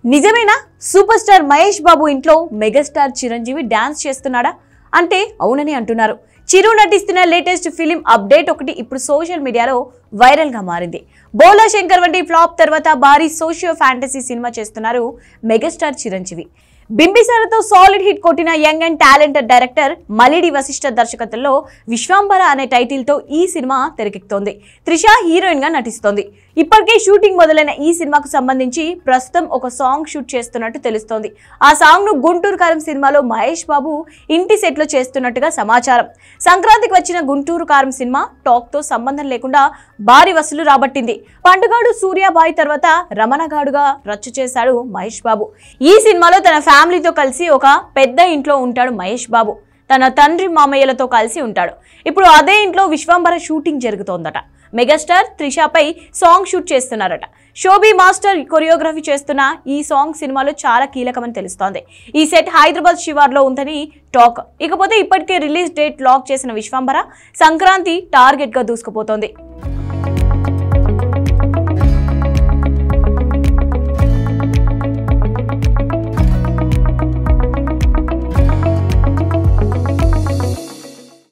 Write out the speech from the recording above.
నిజమేనా? Super star Mahesh Babu ఇంట్లో megastar Chiranjeevi dance చేస్తున్నాడా అంటే అవునని అంటున్నారు. చిరు నటిస్తున్న లేటెస్ట్ ఫిలిం అప్డేట్ ఒకటి ఇప్పుడు సోషల్ మీడియాలో వైరల్ గా మారింది. బోలా శంకర్ వంటి ఫ్లాప్ తర్వాత భారీ సోషియో ఫ్యాంటసీ సినిమా చేస్తున్నారు మెగాస్టార్ చిరంజీవి. బింబిసారతో సాలిడ్ హిట్ కొట్టిన young and talented director Mallidi Vassishta దర్శకత్వంలో విశ్వాంబర అనే టైటిల్ తో ఈ సినిమా తెరకెక్కుతోంది. త్రిష హీరోయిన్ గా నటిస్తోంది. ఇప్పటికే షూటింగ్ మొదలైన ఈ సినిమాకు సంబంధించి ప్రస్తుతం ఒక సాంగ్ షూట్ చేస్తున్నట్టు తెలుస్తోంది. ఆ సాంగ్ ను గుంటూరు కారం సినిమాలో మహేష్ బాబు ఇంటి సెట్ లో చేస్తున్నట్టుగా సమాచారం. సంక్రాంతికి వచ్చిన గుంటూరు కారం సినిమా టాక్ తో సంబంధం లేకుండా భారీ వసూలు రాబట్టింది. పండుగాడు సూర్యాబాయి తర్వాత రమణగాడుగా రచ్చ చేశాడు మహేష్ బాబు. ఈ సినిమాలో తన ఫ్యామిలీతో కలిసి ఒక పెద్ద ఇంట్లో ఉంటాడు మహేష్ బాబు. తన తండ్రి మామయ్యలతో కలిసి ఉంటాడు. ఇప్పుడు అదే ఇంట్లో విశ్వాంబర షూటింగ్ జరుగుతోందట. మెగాస్టార్ త్రిషపై సాంగ్ షూట్ చేస్తున్నారట. శోభి మాస్టర్ కొరియోగ్రఫీ చేస్తున్న ఈ సాంగ్ సినిమాలో చాలా కీలకమని తెలుస్తోంది. ఈ సెట్ హైదరాబాద్ శివార్లో ఉందని టాక్. ఇకపోతే ఇప్పటికే రిలీజ్ డేట్ లాక్ చేసిన విశ్వాంబర సంక్రాంతి టార్గెట్ గా దూసుకుపోతోంది.